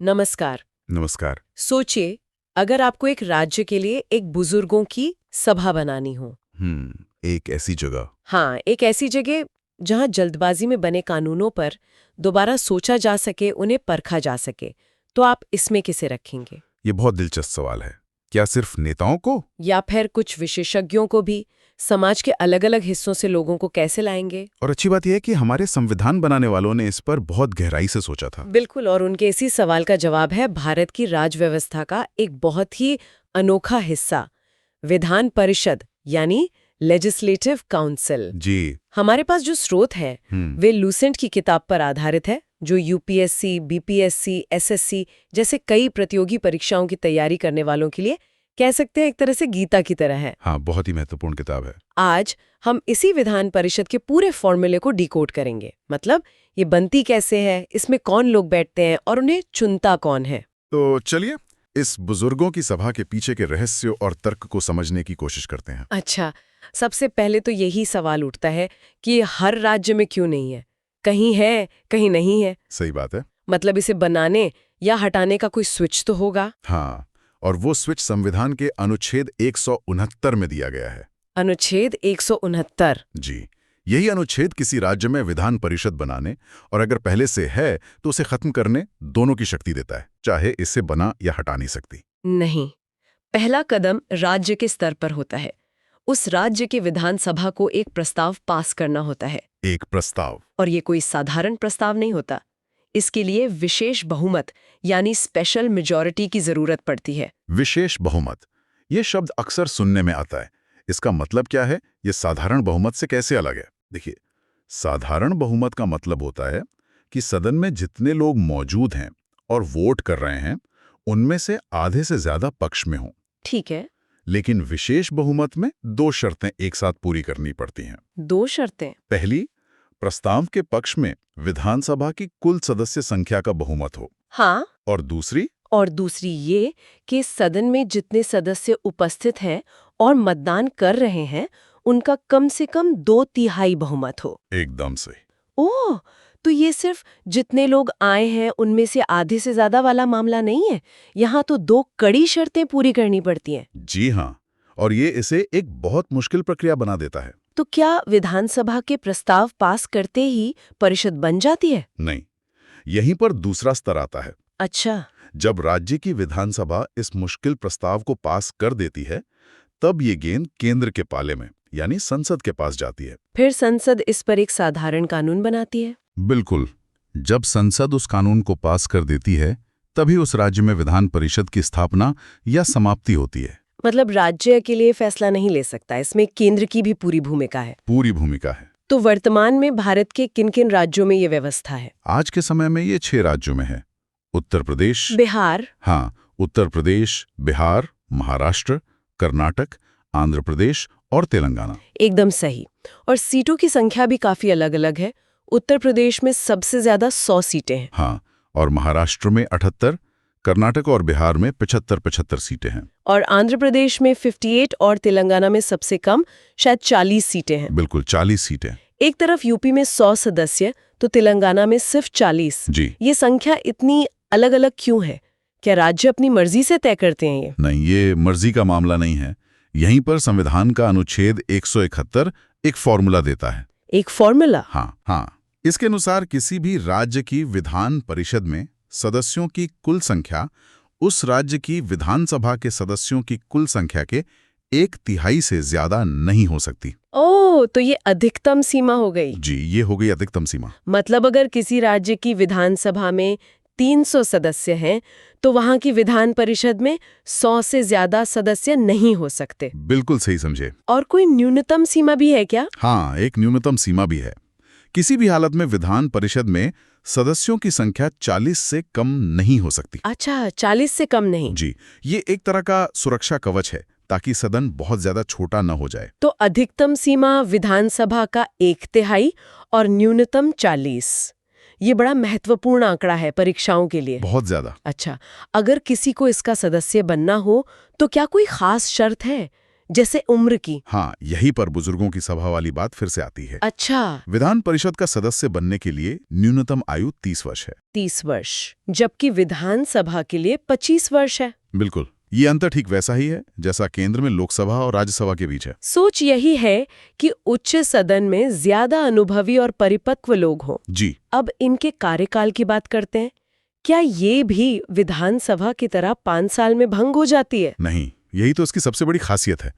नमस्कार। नमस्कार। सोचिए, अगर आपको एक राज्य के लिए एक बुजुर्गों की सभा बनानी हो। एक ऐसी जगह। हाँ, एक ऐसी जगह जहाँ जल्दबाजी में बने कानूनों पर दोबारा सोचा जा सके, उन्हें परखा जा सके, तो आप इसमें किसे रखेंगे? ये बहुत दिलचस्प सवाल है। क्या सिर्फ नेताओं को? या फिर कुछ विशेषज्ञों को भी? समाज के अलग अलग हिस्सों से लोगों को कैसे लाएंगे? और अच्छी बात यह है कि हमारे संविधान बनाने वालों ने इस पर बहुत गहराई से सोचा था। बिल्कुल, और उनके इसी सवाल का जवाब है भारत की राज व्यवस्था का एक बहुत ही अनोखा हिस्सा, विधान परिषद यानी लेजिस्लेटिव काउंसिल। जी। हमारे पास जो स्रोत है वे लूसेंट की किताब पर आधारित है, जो यूपीएससी, बीपीएससी, एसएससी जैसे कई प्रतियोगी परीक्षाओं की तैयारी करने वालों के लिए कह सकते हैं एक तरह से गीता की तरह है। हाँ, बहुत ही महत्वपूर्ण किताब है। आज हम इसी विधान परिषद के पूरे फॉर्मूले को डिकोड करेंगे, मतलब ये बनती कैसे है, इसमें कौन लोग बैठते हैं और उन्हें चुनता कौन है। तो चलिए इस बुजुर्गों की सभा के पीछे के रहस्य और तर्क को समझने की कोशिश करते हैं। अच्छा, सबसे पहले तो यही सवाल उठता है कि ये हर राज्य में क्यों नहीं है? कहीं है, कहीं नहीं है। सही बात है। मतलब इसे बनाने या हटाने का कोई स्विच तो होगा। हाँ, और वो स्विच संविधान के अनुच्छेद 169 में दिया गया है। अनुच्छेद 169। जी, यही अनुच्छेद किसी राज्य में विधान परिषद बनाने और अगर पहले से है तो उसे खत्म करने दोनों की शक्ति देता है, चाहे इससे बना या हटा नहीं सकती। नहीं, पहला कदम राज्य के स्तर पर होता है। उस राज्य की विधानसभा को एक प्रस्ताव पास करना होता है। एक प्रस्ताव? और ये कोई साधारण प्रस्ताव नहीं होता। इसके लिए विशेष बहुमत यानी स्पेशल मेजॉरिटी की जरूरत पड़ती है। विशेष बहुमत, ये शब्द अक्सर सुनने में आता है। इसका मतलब क्या है? ये साधारण बहुमत से कैसे अलग है? देखिए, साधारण बहुमत का मतलब होता है कि सदन में जितने लोग मौजूद हैं और वोट कर रहे हैं, उनमें से आधे से ज्यादा पक्ष में हों। ठीक है। लेकिन विशेष बहुमत में दो शर्तें एक साथ पूरी करनी पड़ती हैं। दो शर्तें? पहली, प्रस्ताव के पक्ष में विधानसभा की कुल सदस्य संख्या का बहुमत हो। हाँ। और दूसरी? और दूसरी ये कि सदन में जितने सदस्य उपस्थित हैं और मतदान कर रहे हैं, उनका कम से कम 2/3 बहुमत हो। एकदम से। ओह, तो ये सिर्फ जितने लोग आए हैं उनमें से आधे से ज्यादा वाला मामला नहीं है। यहाँ तो 2 कड़ी शर्तें पूरी करनी पड़ती हैं। जी हाँ, और ये इसे एक बहुत मुश्किल प्रक्रिया बना देता है। तो क्या विधानसभा के प्रस्ताव पास करते ही परिषद बन जाती है? नहीं, यहीं पर दूसरा स्तर आता है। अच्छा। जब राज्य की विधानसभा इस मुश्किल प्रस्ताव को पास कर देती है, तब ये गेंद केंद्र के पाले में यानी संसद के पास जाती है। फिर संसद इस पर एक साधारण कानून बनाती है। बिल्कुल। जब संसद उस कानून को पास कर देती है, तभी उस राज्य में विधान परिषद की स्थापना या समाप्ति होती है। मतलब राज्य के लिए फैसला नहीं ले सकता, इसमें केंद्र की भी पूरी भूमिका है। पूरी भूमिका है। तो वर्तमान में भारत के किन-किन राज्यों में ये व्यवस्था है? आज के समय में ये 6 राज्यों में है। उत्तर प्रदेश, बिहार। हाँ, उत्तर प्रदेश, बिहार, महाराष्ट्र, कर्नाटक, आंध्र प्रदेश और तेलंगाना। एकदम सही। और सीटों की संख्या भी काफी अलग-अलग है। उत्तर प्रदेश में सबसे ज्यादा 100 सीटें हैं। हाँ, और महाराष्ट्र में 78, कर्नाटक और बिहार में 75-75 सीटें हैं। और आंध्र प्रदेश में 58 और तेलंगाना में सबसे कम शायद 40 सीटें हैं। बिल्कुल, 40 सीटें। एक तरफ यूपी में 100 सदस्य तो तेलंगाना में सिर्फ 40। जी। ये संख्या इतनी अलग-अलग क्यों है? क्या राज्य अपनी मर्जी से तय करते हैं ये? नहीं, ये मर्जी का मामला नहीं है। यहीं पर संविधान का अनुच्छेद 171 एक फॉर्मूला देता है। एक फॉर्मूला? हाँ। इसके अनुसार किसी भी राज्य की विधान परिषद में सदस्यों की कुल संख्या उस राज्य की विधानसभा के सदस्यों की कुल संख्या के 1/3 से ज्यादा नहीं हो सकती। ओह, तो ये अधिकतम सीमा हो गई। जी, ये हो गई अधिकतम सीमा। मतलब अगर किसी राज्य की विधानसभा में 300 सदस्य हैं, तो वहां की विधान परिषद में 100 से ज्यादा सदस्य नहीं हो सकते। बिल्कुल सही समझे। और कोई न्यूनतम सीमा भी है क्या? हाँ, एक न्यूनतम सीमा भी है। किसी भी हालत में विधान परिषद में सदस्यों की संख्या 40 से कम नहीं हो सकती। अच्छा, 40 से कम नहीं। जी, ये एक तरह का सुरक्षा कवच है ताकि सदन बहुत ज्यादा छोटा न हो जाए। तो अधिकतम सीमा विधानसभा का 1/3 और न्यूनतम 40। ये बड़ा महत्वपूर्ण आंकड़ा है परीक्षाओं के लिए। बहुत ज्यादा। अच्छा, अगर किसी को इसका सदस्य बनना हो तो क्या कोई खास शर्त है, जैसे उम्र की? हाँ, यहीं पर बुजुर्गों की सभा वाली बात फिर से आती है। अच्छा, विधान परिषद का सदस्य बनने के लिए न्यूनतम आयु 30 वर्ष है। 30 वर्ष, जबकि विधानसभा के लिए 25 वर्ष है। बिल्कुल, ये अंतर ठीक वैसा ही है जैसा केंद्र में लोकसभा और राज्यसभा के बीच है। सोच यही है कि उच्च सदन में ज्यादा अनुभवी और परिपक्व लोग हों। जी। अब इनके कार्यकाल की बात करते हैं। क्या ये भी विधानसभा की तरह 5 साल में भंग हो जाती है? नहीं, यही तो इसकी सबसे बड़ी खासियत है।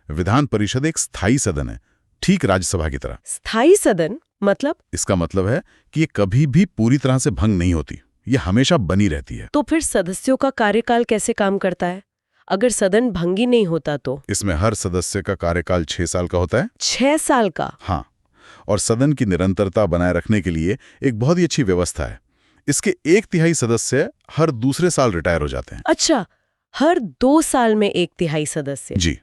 विधान परिषद एक स्थायी सदन है, ठीक राज्यसभा की तरह। स्थायी सदन मतलब? इसका मतलब है कि ये कभी भी पूरी तरह से भंग नहीं होती, ये हमेशा बनी रहती है। तो फिर सदस्यों का कार्यकाल कैसे काम करता है? अगर सदन भंग ही नहीं होता तो? इसमें हर सदस्य का कार्यकाल 6 साल का होता है। 6 साल का? हाँ, और सदन की निरंतरता बनाए रखने के लिए एक बहुत ही अच्छी व्यवस्था है। इसके 1/3 सदस्य हर दूसरे साल रिटायर हो जाते हैं। अच्छा, हर 2 साल में 1/3 सदस्य? जी,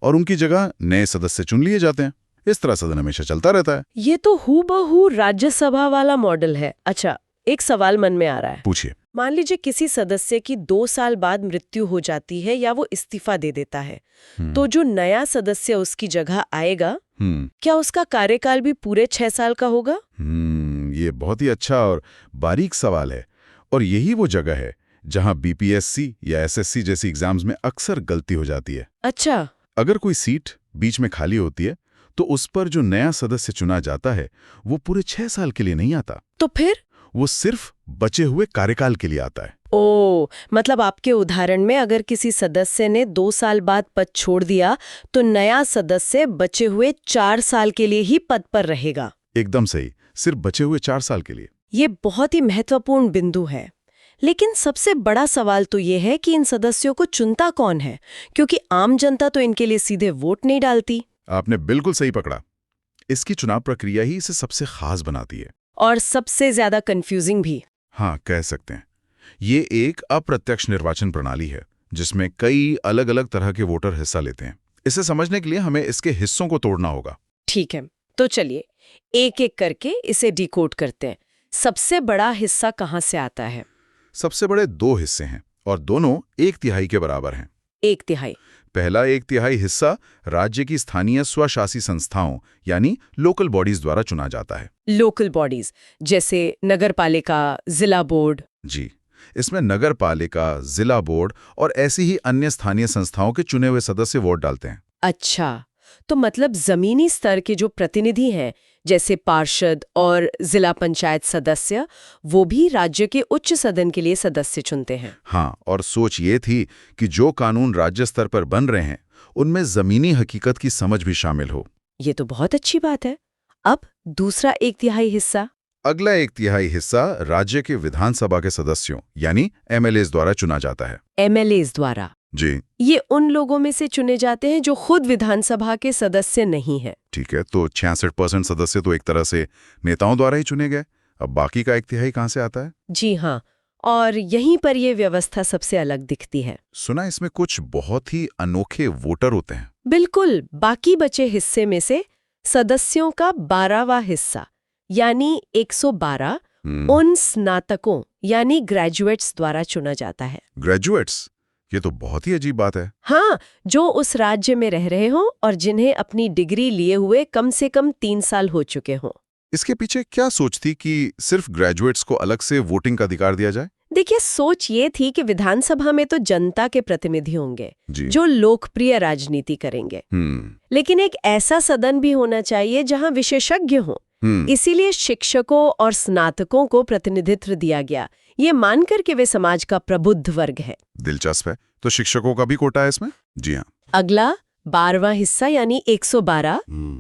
और उनकी जगह नए सदस्य चुन लिए जाते हैं। इस तरह सदन हमेशा चलता रहता है। ये तो हूबहू राज्यसभा वाला मॉडल है। अच्छा, एक सवाल मन में आ रहा है। पूछिए। मान लीजिए किसी सदस्य की 2 साल बाद मृत्यु हो जाती है या वो इस्तीफा दे देता है, तो जो नया सदस्य उसकी जगह आएगा, क्या उसका कार्यकाल भी पूरे 6 साल का होगा? ये बहुत ही अच्छा और बारीक सवाल है, और यही वो जगह है जहां बीपीएससी या एसएससी जैसी एग्जाम्स में अक्सर गलती हो जाती है। अच्छा। अगर कोई सीट बीच में खाली होती है तो उस पर जो नया सदस्य चुना जाता है वो पूरे 6 साल के लिए नहीं आता। तो फिर? वो सिर्फ बचे हुए कार्यकाल के लिए आता है। ओ, मतलब आपके उदाहरण में अगर किसी सदस्य ने 2 साल बाद पद छोड़ दिया तो नया सदस्य बचे हुए 4 साल के लिए ही पद पर रहेगा। एकदम सही, सिर्फ बचे हुए 4 साल के लिए। ये बहुत ही महत्वपूर्ण बिंदु है। लेकिन सबसे बड़ा सवाल तो ये है कि इन सदस्यों को चुनता कौन है, क्योंकि आम जनता तो इनके लिए सीधे वोट नहीं डालती। आपने बिल्कुल सही पकड़ा। इसकी चुनाव प्रक्रिया ही इसे सबसे खास बनाती है। और सबसे ज्यादा कंफ्यूजिंग भी। हाँ, कह सकते हैं। ये एक अप्रत्यक्ष निर्वाचन प्रणाली है जिसमें कई अलग अलग तरह के वोटर हिस्सा लेते हैं। इसे समझने के लिए हमें इसके हिस्सों को तोड़ना होगा। ठीक है, तो चलिए एक एक करके इसे डिकोड करते हैं। सबसे बड़ा हिस्सा कहाँ से आता है? सबसे बड़े 2 हिस्से हैं और दोनों 1/3 के बराबर हैं। 1/3? पहला 1/3 हिस्सा राज्य की स्थानीय स्वशासी संस्थाओं यानी लोकल बॉडीज द्वारा चुना जाता है। लोकल बॉडीज जैसे नगरपालिका, जिला बोर्ड? जी, इसमें नगरपालिका, जिला बोर्ड और ऐसी ही अन्य स्थानीय संस्थाओं के चुने हुए सदस्य वोट डालते हैं। अच्छा, तो मतलब जमीनी स्तर के जो प्रतिनिधि हैं जैसे पार्षद और जिला पंचायत सदस्य, वो भी राज्य के उच्च सदन के लिए सदस्य चुनते हैं। हाँ, और सोच ये थी कि जो कानून राज्य स्तर पर बन रहे हैं उनमें जमीनी हकीकत की समझ भी शामिल हो। ये तो बहुत अच्छी बात है। अब दूसरा 1/3 हिस्सा? अगला 1/3 हिस्सा राज्य के विधानसभा के सदस्यों यानी एमएलएज द्वारा चुना जाता है। एमएलएज द्वारा? जी। ये उन लोगों में से चुने जाते हैं जो खुद विधानसभा के सदस्य नहीं है। ठीक है, तो 66% सदस्य तो एक तरह से नेताओं द्वारा ही चुने गए। अब बाकी का 1/3 कहाँ से आता है? जी हाँ, और यहीं पर यह व्यवस्था सबसे अलग दिखती है। सुना इसमें कुछ बहुत ही अनोखे वोटर होते हैं। बिल्कुल, बाकी बचे हिस्से में से सदस्यों का 12वां हिस्सा यानी 112 उन स्नातकों यानी ग्रेजुएट्स द्वारा चुना जाता है। ग्रेजुएट्स? ये तो बहुत ही अजीब बात है। हाँ, जो उस राज्य में रह रहे हों और जिन्हें अपनी डिग्री लिए हुए कम से कम 3 साल हो चुके हों। इसके पीछे क्या सोच थी कि सिर्फ ग्रेजुएट्स को अलग से वोटिंग का अधिकार दिया जाए? देखिए, सोच ये थी कि विधानसभा में तो जनता के प्रतिनिधि होंगे जो लोकप्रिय राजनीति करेंगे, लेकिन एक ऐसा सदन भी होना चाहिए जहां विशेषज्ञ हों। इसीलिए शिक्षकों और स्नातकों को प्रतिनिधित्व दिया गया, ये मानकर के वे समाज का प्रबुद्ध वर्ग है। दिलचस्प है। तो शिक्षकों का भी कोटा है इसमें? जी हाँ। अगला 12वां हिस्सा यानी 112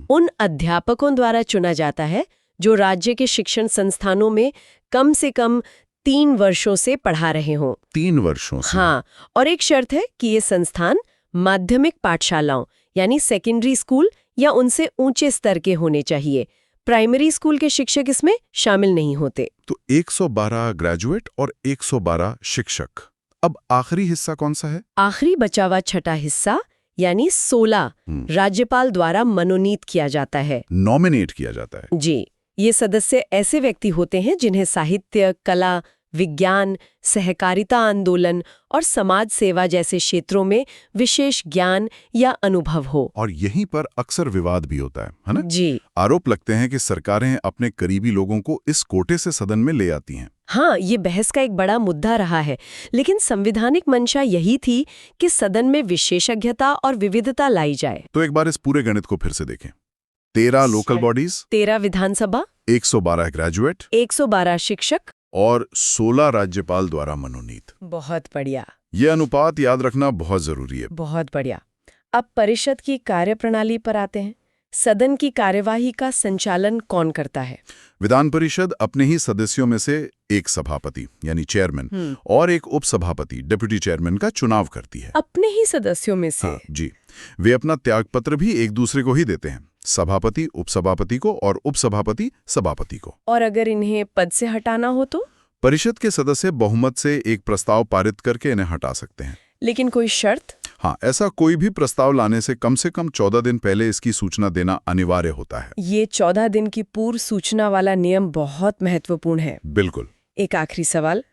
उन अध्यापकों द्वारा चुना जाता है जो राज्य के शिक्षण संस्थानों में कम से कम 3 वर्षों से पढ़ा रहे हों। 3 वर्षों से? हाँ, और एक शर्त है कि ये संस्थान माध्यमिक पाठशालाओं यानी सेकेंडरी स्कूल या उनसे ऊंचे स्तर के होने चाहिए। प्राइमरी स्कूल के शिक्षक इसमें शामिल नहीं होते। तो 112 ग्रेजुएट और 112 शिक्षक। अब आखिरी हिस्सा कौन सा है? आखिरी बचा हुआ छठा हिस्सा यानी 16 राज्यपाल द्वारा मनोनीत किया जाता है। नॉमिनेट किया जाता है? जी, ये सदस्य ऐसे व्यक्ति होते हैं जिन्हें साहित्य, कला, विज्ञान, सहकारिता आंदोलन और समाज सेवा जैसे क्षेत्रों में विशेष ज्ञान या अनुभव हो। और यहीं पर अक्सर विवाद भी होता है ना? जी आरोप लगते हैं कि सरकारें अपने करीबी लोगों को इस कोटे से सदन में ले आती हैं। हाँ, ये बहस का एक बड़ा मुद्दा रहा है, लेकिन संवैधानिक मंशा यही थी कि सदन में विशेषज्ञता और विविधता लाई जाए। तो एक बार इस पूरे गणित को फिर से देखें। 13 लोकल बॉडीज, 13 विधानसभा, 112 ग्रेजुएट, 112 शिक्षक और 16 राज्यपाल द्वारा मनोनीत। बहुत बढ़िया, ये अनुपात याद रखना बहुत जरूरी है। बहुत बढ़िया। अब परिषद की कार्यप्रणाली पर आते हैं। सदन की कार्यवाही का संचालन कौन करता है? विधान परिषद अपने ही सदस्यों में से एक सभापति यानी चेयरमैन और एक उपसभापति डिप्टी चेयरमैन का चुनाव करती है। अपने ही सदस्यों में से? हाँ, जी। वे अपना त्यागपत्र भी एक दूसरे को ही देते हैं, सभापति उपसभापति को और उपसभापति सभापति को। और अगर इन्हें पद से हटाना हो तो? परिषद के सदस्य बहुमत से एक प्रस्ताव पारित करके इन्हें हटा सकते हैं। लेकिन कोई शर्त? हाँ, ऐसा कोई भी प्रस्ताव लाने से कम 14 दिन पहले इसकी सूचना देना अनिवार्य होता है। ये 14 दिन की पूर्व सूचना वाला नियम बहुत महत्वपूर्ण है। बिल्कुल। एक आखिरी सवाल,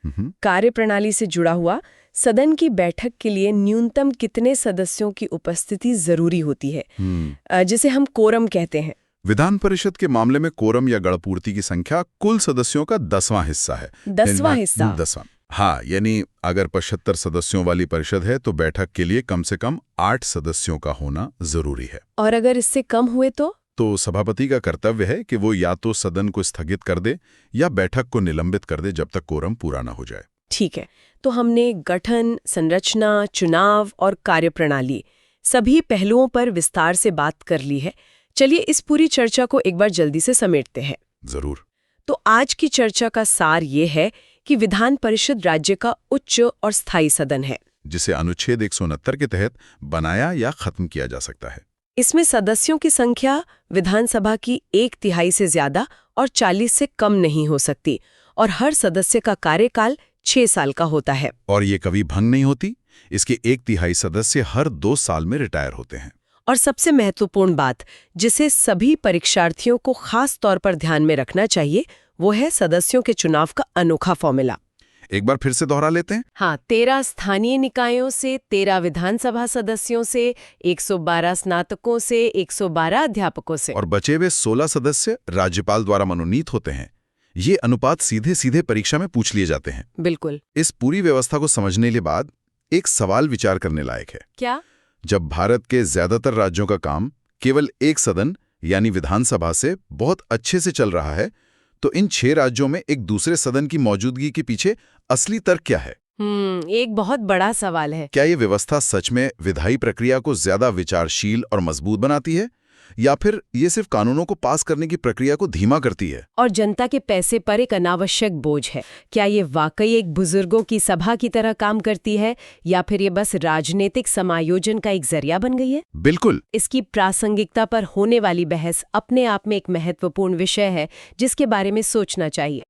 कार्यप्रणाली से जुड़ा हुआ, सदन की बैठक के लिए न्यूनतम कितने सदस्यों की उपस्थिति जरूरी होती है, जिसे हम कोरम कहते हैं? विधान परिषद के मामले में कोरम या गणपूर्ति की संख्या कुल सदस्यों का 10वां हिस्सा है। 10वां हिस्सा? 10वां। हाँ, यानी अगर 75 सदस्यों वाली परिषद है तो बैठक के लिए कम से कम 8 सदस्यों का होना जरूरी है। और अगर इससे कम हुए तो सभापति का कर्तव्य है कि वो या तो सदन को स्थगित कर दे या बैठक को निलंबित कर दे जब तक कोरम पूरा ना हो जाए। ठीक है, तो हमने गठन, संरचना, चुनाव और कार्यप्रणाली सभी पहलुओं पर विस्तार से बात कर ली है। चलिए इस पूरी चर्चा को एक बार जल्दी से समेटते हैं। जरूर। तो आज की चर्चा का सार ये है कि विधान परिषद राज्य का उच्च और स्थायी सदन है, जिसे अनुच्छेद 169 के तहत बनाया या खत्म किया जा सकता है। इसमें सदस्यों की संख्या विधानसभा की 1/3 से ज्यादा और 40 से कम नहीं हो सकती, और हर सदस्य का कार्यकाल 6 साल का होता है। और ये कभी भंग नहीं होती। इसके 1/3 सदस्य हर 2 साल में रिटायर होते हैं। और सबसे महत्वपूर्ण बात, जिसे सभी परीक्षार्थियों को खास तौर पर ध्यान में रखना चाहिए, वो है सदस्यों के चुनाव का अनोखा फॉर्मूला। एक बार फिर से दोहरा लेते हैं। हाँ, 13 स्थानीय निकायों से, 13 विधानसभा सदस्यों से, 112 स्नातकों से, 112 अध्यापकों से, और बचे हुए 16 सदस्य राज्यपाल द्वारा मनोनीत होते हैं। ये अनुपात सीधे सीधे परीक्षा में पूछ लिए जाते हैं। बिल्कुल। इस पूरी व्यवस्था को समझने के बाद एक सवाल विचार करने लायक है। क्या? जब भारत के ज्यादातर राज्यों का काम केवल एक सदन यानी विधानसभा से बहुत अच्छे से चल रहा है, तो इन 6 राज्यों में एक दूसरे सदन की मौजूदगी के पीछे असली तर्क क्या है? एक बहुत बड़ा सवाल है। क्या ये व्यवस्था सच में विधायी प्रक्रिया को ज्यादा विचारशील और मजबूत बनाती है, या फिर ये सिर्फ कानूनों को पास करने की प्रक्रिया को धीमा करती है और जनता के पैसे पर एक अनावश्यक बोझ है? क्या ये वाकई एक बुजुर्गों की सभा की तरह काम करती है, या फिर ये बस राजनीतिक समायोजन का एक जरिया बन गई है? बिल्कुल। इसकी प्रासंगिकता पर होने वाली बहस अपने आप में एक महत्वपूर्ण विषय है जिसके बारे में सोचना चाहिए।